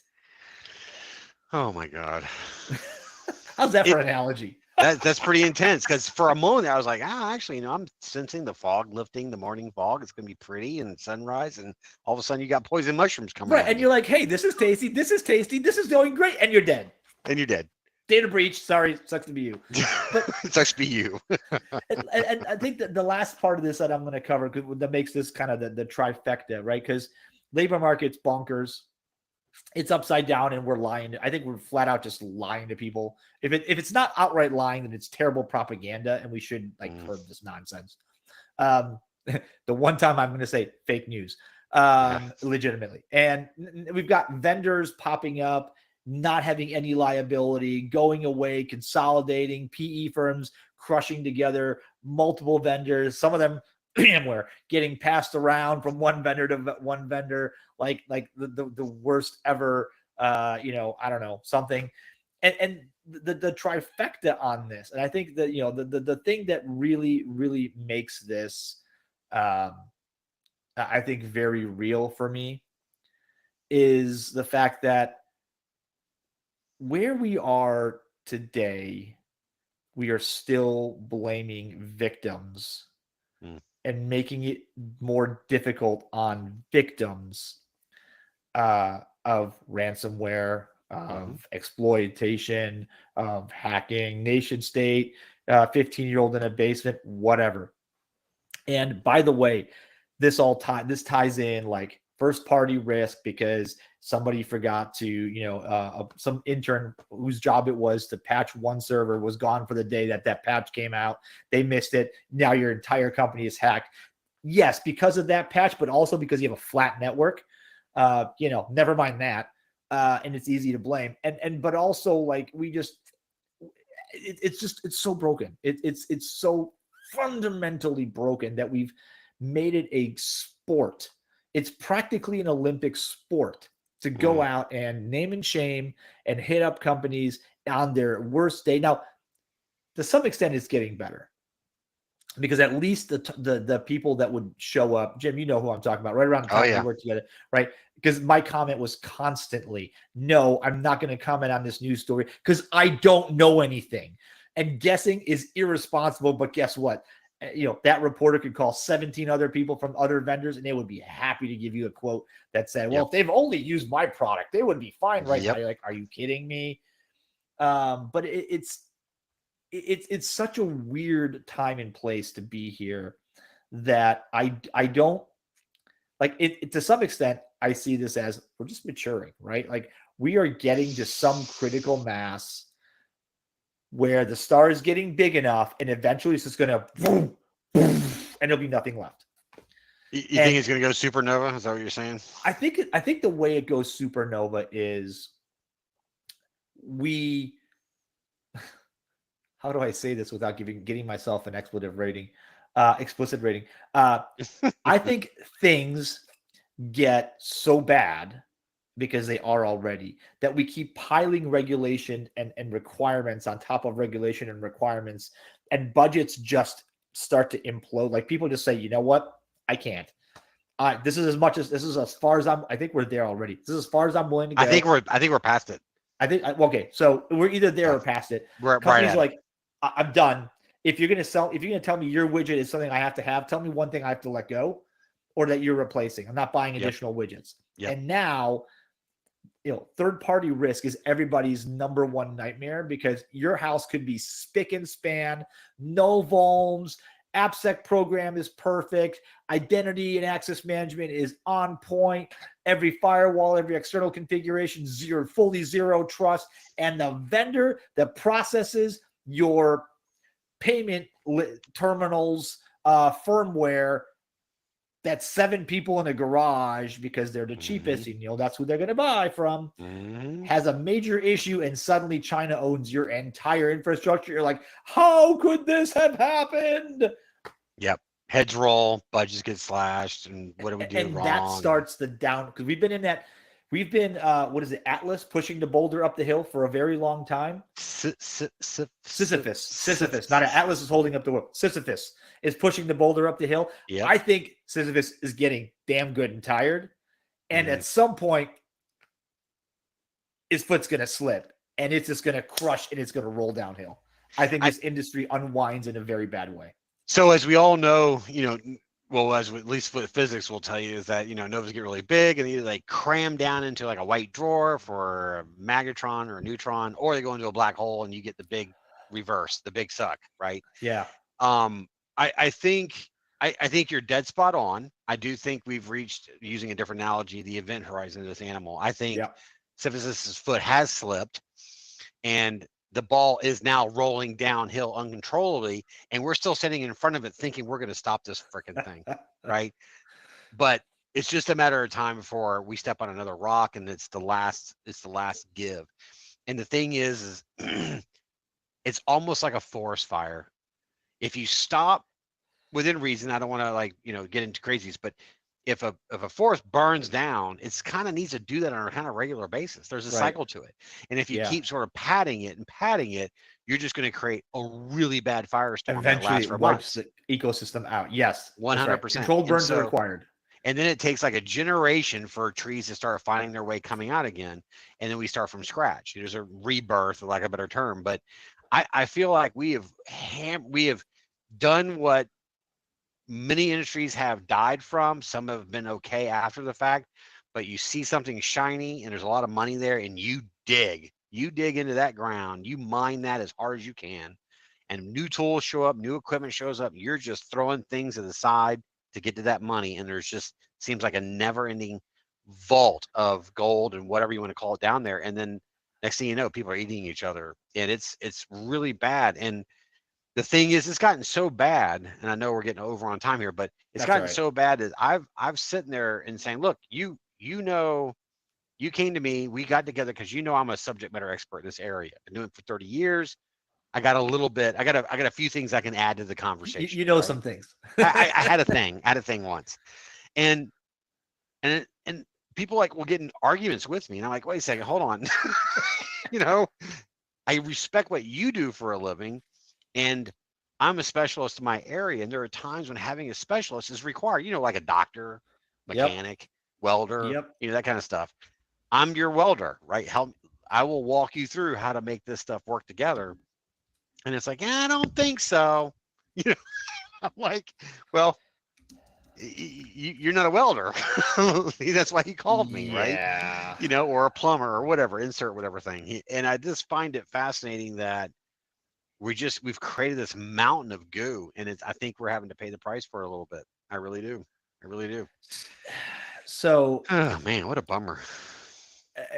Oh my God. How's that for an analogy? That's pretty intense, because for a moment I was like, actually, I'm sensing the fog lifting, the morning fog. It's going to be pretty and sunrise, and all of a sudden you got poison mushrooms coming. Right, and you're like, hey, this is tasty. This is tasty. This is going great, and you're dead. And you're dead. Data breach. Sorry, sucks to be you. But, it sucks to be you. and I think that the last part of this that I'm going to cover, that makes this kind of the trifecta, right? Because labor market's bonkers. It's upside down, and we're lying. I think we're flat out just lying to people. If it's not outright lying, then it's terrible propaganda, and we should curb this nonsense. The one time I'm going to say fake news, legitimately. And we've got vendors popping up, not having any liability, going away, consolidating, PE firms crushing together multiple vendors. Some of them VMware getting passed around from one vendor to one vendor, like the worst ever, I don't know, something. And the trifecta on this. And I think that, the thing that really, really makes this, I think, very real for me is the fact that where we are today, we are still blaming victims and making it more difficult on victims of ransomware, of exploitation, of hacking, nation state, 15-year-old in a basement, whatever. And by the way, this ties in like first party risk, because somebody forgot to, some intern whose job it was to patch one server was gone for the day that patch came out. They missed it. Now your entire company is hacked. Yes, because of that patch, but also because you have a flat network. Never mind that. And it's easy to blame. But also, like, it's so broken. It's so fundamentally broken that we've made it a sport. It's practically an Olympic sport to go out and name and shame and hit up companies on their worst day. Now, to some extent, it's getting better. because at least the people that would show up, Jim, you know who I'm talking about, right around the time we worked together, right? Because my comment was constantly, no, I'm not going to comment on this news story because I don't know anything. And guessing is irresponsible, but guess what? That reporter could call 17 other people from other vendors and they would be happy to give you a quote that said, well, if they've only used my product, they would be fine right now. You're like, are you kidding me? But it's such a weird time and place to be here that I don't like it. To some extent, I see this as we're just maturing, right? Like we are getting to some critical mass where the star is getting big enough and eventually it's just going to boom, boom, and there'll be nothing left. You think it's going to go supernova? Is that what you're saying? I think the way it goes supernova is how do I say this without getting myself an explicit rating? I think things get so bad because they are already that we keep piling regulation and requirements on top of regulation and requirements, and budgets just start to implode. Like people just say, you know what? I can't. This is as far as I think we're there already. This is as far as I'm willing to go. I think we're past it. Okay. So we're either there or past it. Companies like, I'm done. If you're going to tell me your widget is something I have to have, tell me one thing I have to let go or that you're replacing. I'm not buying additional widgets. And now, third-party risk is everybody's number one nightmare because your house could be spick and span, no vulns, AppSec program is perfect, identity and access management is on point, every firewall, every external configuration, fully zero trust, and the vendor that processes your payment terminals firmware, that's 7 people in a garage because they're the cheapest, and that's who they're going to buy from, has a major issue, and suddenly China owns your entire infrastructure. You're like, how could this have happened? Yep. Heads roll, budgets get slashed, and what do we do wrong? And that starts the down, because we've been what is it, Atlas pushing the boulder up the hill for a very long time. Sisyphus, not Atlas is holding up the world. Sisyphus is pushing the boulder up the hill. Yep. I think Sisyphus is getting damn good and tired. And at some point, his foot's going to slip and it's just going to crush and it's going to roll downhill. I think this industry unwinds in a very bad way. So as we all know, as at least what physics will tell you is that, novas get really big and either they cram down into like a white drawer for a magnetron or a neutron, or they go into a black hole and you get the big reverse, the big suck, right? Yeah. I think you're dead spot on. I do think we've reached, using a different analogy, the event horizon of this animal. I think Sisyphus's foot has slipped and the ball is now rolling downhill uncontrollably, and we're still sitting in front of it thinking we're going to stop this freaking thing, right? But it's just a matter of time before we step on another rock, and it's the last give. And the thing is it's almost like a forest fire. If you stop within reason, I don't want to get into crazies, but if a forest burns down, it's kind of needs to do that on a kind of regular basis. There's a cycle to it. And if you keep sort of patting it, you're just going to create a really bad firestorm. Eventually it wipes the ecosystem out. Yes. 100%. Controlled burns are required. And then it takes like a generation for trees to start finding their way coming out again. And then we start from scratch. There's a rebirth, like a better term. But I feel like we have done what many industries have died from. Some have been okay after the fact, but you see something shiny and there's a lot of money there, and you dig into that ground, you mine that as hard as you can, and new tools show up, new equipment shows up. You're just throwing things to the side to get to that money, and there's just seems like a never-ending vault of gold and whatever you want to call it down there. And then next thing you know, people are eating each other, and it's really bad. And the thing is, it's gotten so bad, and I know we're getting over on time here, but it's gotten so bad that I've sitting there and saying, look, you came to me, we got together because I'm a subject matter expert in this area. I've been doing it for 30 years. I got a few things I can add to the conversation. Some things. I had a thing once, and people will get in arguments with me, and I'm like, wait a second, hold on. I respect what you do for a living. And I'm a specialist in my area, and there are times when having a specialist is required. Like a doctor, Yep. mechanic, welder, Yep. that kind of stuff. I'm your welder, right? Help. I will walk you through how to make this stuff work together. And it's like, I don't think so. I'm like, well, you're not a welder. That's why he called me, right? Yeah. Or a plumber or whatever, insert whatever thing. And I just find it fascinating that we've created this mountain of goo, and I think we're having to pay the price for it a little bit. I really do. I really do. So, Oh man, what a bummer.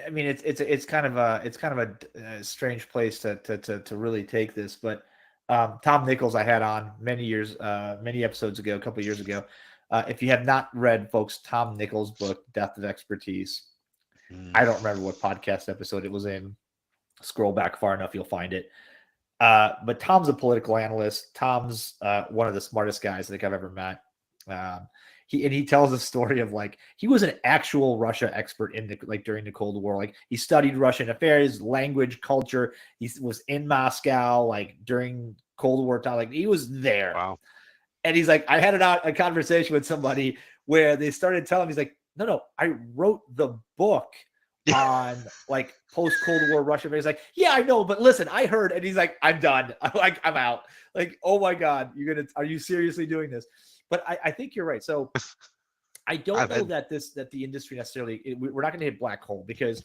I mean, it's kind of a strange place to really take this, but Tom Nichols I had on many episodes ago, a couple of years ago. If you have not read, folks, Tom Nichols' book Depth of Expertise, I don't remember what podcast episode it was in. Scroll back far enough, you'll find it. But Tom's a political analyst. Tom's one of the smartest guys I think I've ever met. He tells a story of he was an actual Russia expert during the Cold War. He studied Russian affairs, language, culture. He was in Moscow during Cold War time. He was there. Wow. And he's like, I had a conversation with somebody where they started telling me, he's like, no, I wrote the book on post Cold War Russia. He's like, yeah, I know, but listen, I heard, and he's like, I'm done. I'm out. Oh my God, are you seriously doing this? But I think you're right. So I don't know that the industry necessarily, we're not going to hit black hole because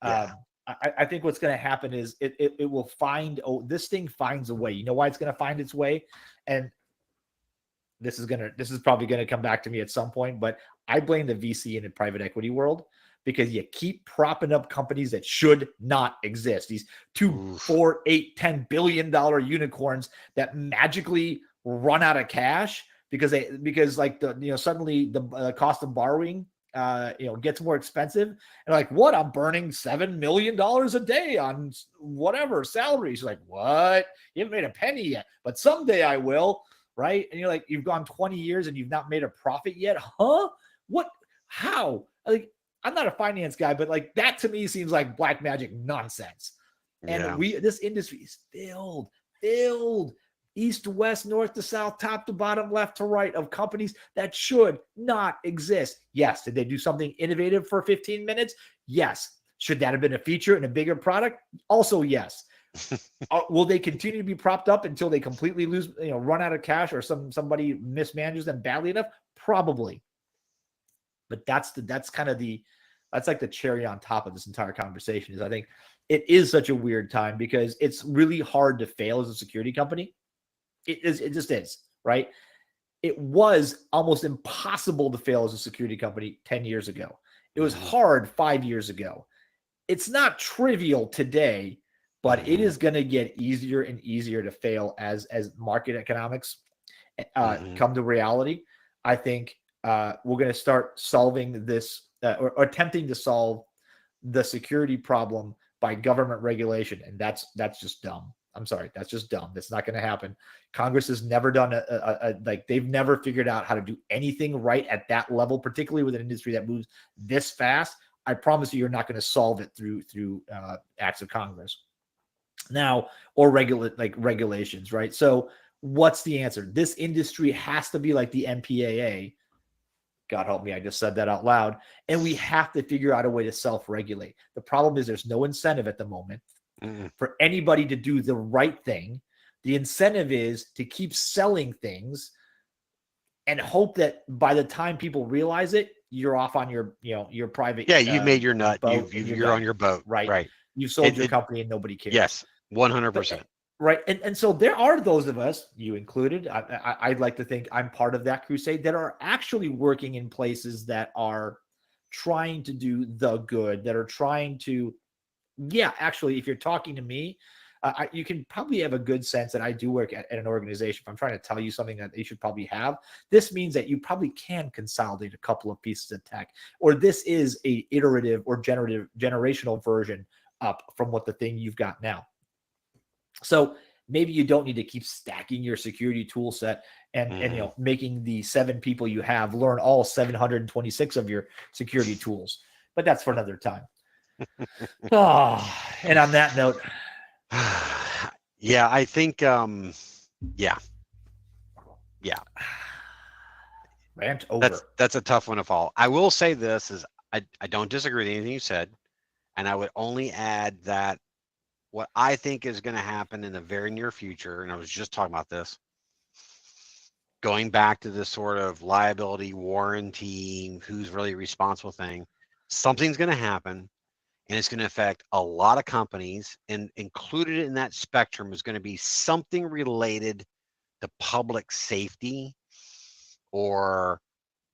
I think what's going to happen is it will this thing finds a way. You know why it's going to find its way? And this is probably going to come back to me at some point, but I blame the VC and the private equity world because you keep propping up companies that should not exist. These 2, 4, 8, $10 billion unicorns that magically run out of cash because suddenly the cost of borrowing gets more expensive. And what? I'm burning $7 million a day on whatever salaries. Like, what? You haven't made a penny yet, but someday I will. Right. And you're you've gone 20 years and you've not made a profit yet. Huh? What? How? I'm not a finance guy, but that to me seems like black magic nonsense. And this industry is filled east to west, north to south, top to bottom, left to right of companies that should not exist. Yes. Did they do something innovative for 15 minutes? Yes. Should that have been a feature in a bigger product? Also, yes. Will they continue to be propped up until they completely run out of cash or somebody mismanages them badly enough? Probably. But that's like the cherry on top of this entire conversation is I think it is such a weird time because it's really hard to fail as a security company. It just is, right? It was almost impossible to fail as a security company 10 years ago. It was hard 5 years ago. It's not trivial today, but it is going to get easier and easier to fail as market economics come to reality. I think we're going to start solving this or attempting to solve the security problem by government regulation. And that's just dumb. I'm sorry. That's just dumb. That's not going to happen. Congress has never done they've never figured out how to do anything right at that level, particularly with an industry that moves this fast. I promise you're not going to solve it through acts of Congress now or regulations. Right. So what's the answer? This industry has to be like the MPAA. God help me, I just said that out loud. And we have to figure out a way to self-regulate. The problem is there's no incentive at the moment for anybody to do the right thing. The incentive is to keep selling things and hope that by the time people realize it, you're off on your private. Yeah, you've made your nut. You're on your boat. Right. You've sold your company and nobody cares. Yes, 100%. Right. And so there are those of us, you included, I'd like to think I'm part of that crusade, that are actually working in places that are trying to do the good, that are trying to, actually, if you're talking to me, you can probably have a good sense that I do work at an organization. If I'm trying to tell you something that you should probably have, this means that you probably can consolidate a couple of pieces of tech, or this is a iterative or generational version up from what the thing you've got now. So maybe you don't need to keep stacking your security tool set and making the 7 people you have learn all 726 of your security tools. But that's for another time. And on that note, yeah, I think Yeah. Rant over. That's a tough one to follow. I will say this is I don't disagree with anything you said, and I would only add that what I think is going to happen in the very near future, and I was just talking about this, going back to this sort of liability warranty, who's really responsible thing, something's going to happen, and it's going to affect a lot of companies, and included in that spectrum is going to be something related to public safety or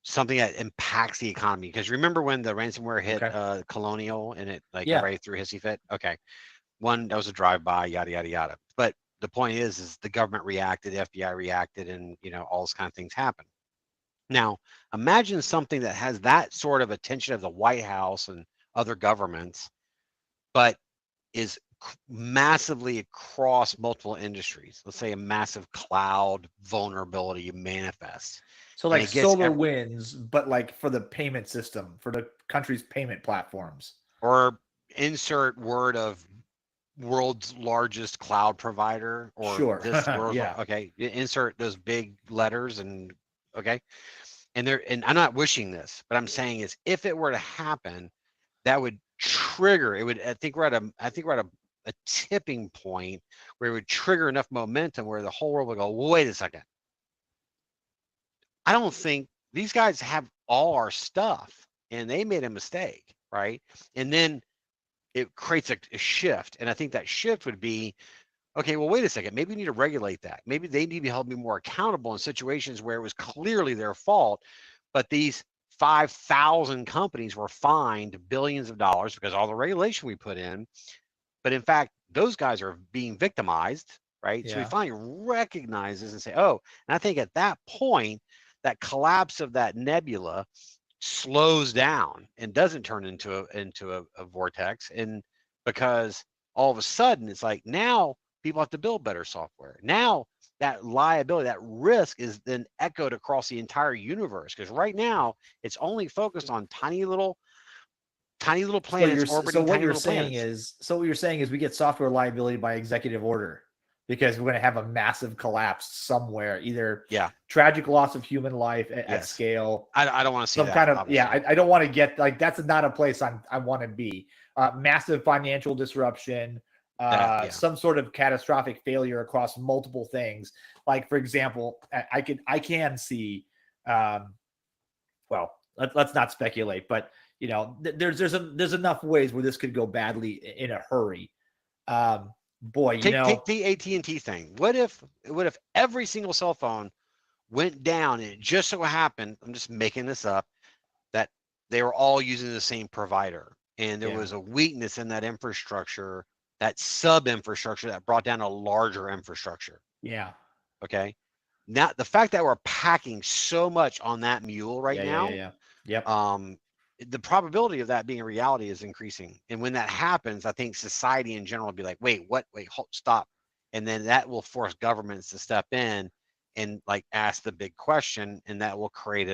something that impacts the economy. Because remember when the ransomware hit Colonial and it like everybody threw a hissy fit? Okay. One, that was a drive-by, yada, yada, yada. But the point is the government reacted, the FBI reacted, and all those kind of things happen. Now, imagine something that has that sort of attention of the White House and other governments, but is massively across multiple industries. Let's say a massive cloud vulnerability manifests. So like SolarWinds, but like for the payment system, for the country's payment platforms. Or insert word of world's largest cloud provider, or this world. Okay. Insert those big letters and okay. And I'm not wishing this, but I'm saying is if it were to happen, that would trigger, it would, I think we're at a tipping point where it would trigger enough momentum where the whole world would go, well, wait a second. I don't think these guys have all our stuff and they made a mistake, right? And then it creates a shift. And I think that shift would be, okay, well, wait a second. Maybe we need to regulate that. Maybe they need to help me more accountable in situations where it was clearly their fault. But these 5,000 companies were fined billions of dollars because of all the regulation we put in. But in fact, those guys are being victimized, right? Yeah. So we finally recognize this and say, oh, and I think at that point, that collapse of that nebula slows down and doesn't turn into a vortex. And because all of a sudden it's like now people have to build better software. Now that liability, that risk is then echoed across the entire universe. Because right now it's only focused on tiny little planets orbiting. So what you're saying is we get software liability by executive order. Because we're going to have a massive collapse somewhere, either tragic loss of human life at scale. I don't want to see some that, kind of I don't want to get like that's not a place I want to be. Massive financial disruption, some sort of catastrophic failure across multiple things. Like for example, I can see. Well, let's not speculate, but there's enough ways where this could go badly in a hurry. Boy, take the AT&T thing. What if every single cell phone went down and it just so happened, I'm just making this up, that they were all using the same provider and there was a weakness in that infrastructure, that sub infrastructure that brought down a larger infrastructure. Yeah. Okay. Now the fact that we're packing so much on that mule right now. Yep. The probability of that being a reality is increasing. And when that happens, I think society in general will be like, wait, hold, stop. And then that will force governments to step in and like ask the big question. And that will create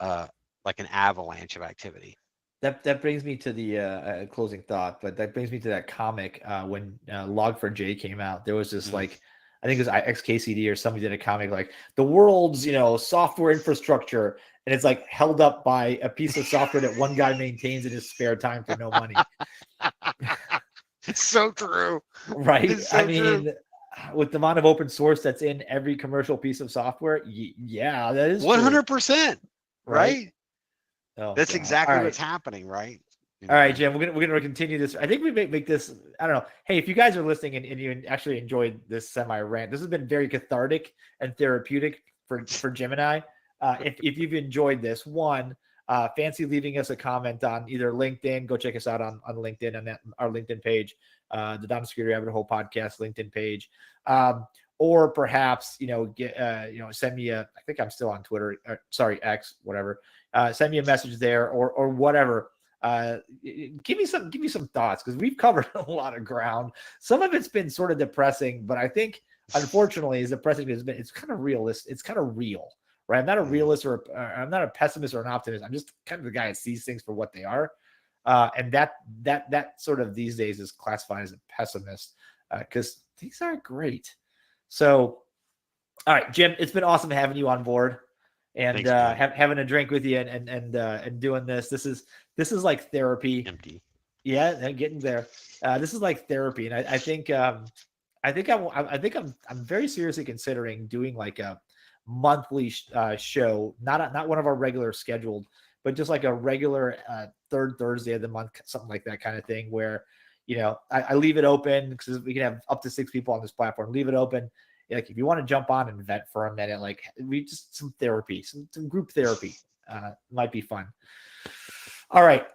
like an avalanche of activity. That brings me to the closing thought, but that brings me to that comic when Log4j came out. There was this like, I think it was XKCD or somebody did a comic like the world's, software infrastructure. And it's like held up by a piece of software that one guy maintains in his spare time for no money. It's so true. Right. So true. With the amount of open source that's in every commercial piece of software. Yeah, that is 100%. Right. Oh, that's exactly what's happening. Right. All right, Jim, we're gonna continue this. I think we make this. I don't know. Hey, if you guys are listening and you actually enjoyed this semi rant, this has been very cathartic and therapeutic for Jim and I. If you've enjoyed this, fancy leaving us a comment on either LinkedIn. Go check us out on LinkedIn on our LinkedIn page, the Down Security Rabbit Hole podcast LinkedIn page, or perhaps send me I think I'm still on Twitter. X, whatever. Send me a message there or whatever. Give me some thoughts because we've covered a lot of ground. Some of it's been sort of depressing, but I think unfortunately, as depressing as it's been, it's kind of realistic. It's kind of real. Right, I'm not a realist or I'm not a pessimist or an optimist. I'm just kind of the guy that sees things for what they are, and that sort of these days is classified as a pessimist because things aren't great. So All right, Jim, it's been awesome having you on board and Thanks, man. having a drink with you and doing this. This is like therapy. Empty. Yeah, getting there. This is like therapy, and I think I'm very seriously considering doing like a monthly show, not one of our regular scheduled, but just like a regular third Thursday of the month, something like that kind of thing, where I leave it open because we can have up to 6 people on this platform. Leave it open. Like if you want to jump on and vent for a minute, like we just some therapy, some group therapy might be fun. All right,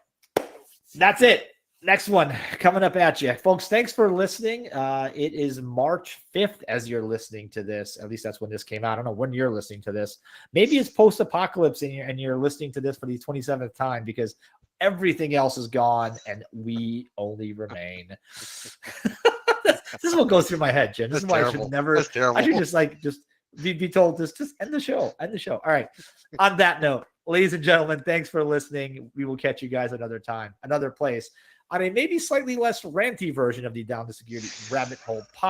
that's it. Next one coming up at you, folks. Thanks for listening. It is March 5th as you're listening to this. At least that's when this came out. I don't know when you're listening to this. Maybe it's post-apocalypse and you're listening to this for the 27th time because everything else is gone and we only remain. This is what goes through my head, Jim. This is why I should never. I should just be told just end the show. End the show. All right. On that note, ladies and gentlemen, thanks for listening. We will catch you guys another time, another place, on a maybe slightly less ranty version of the Down to Security Rabbit Hole podcast.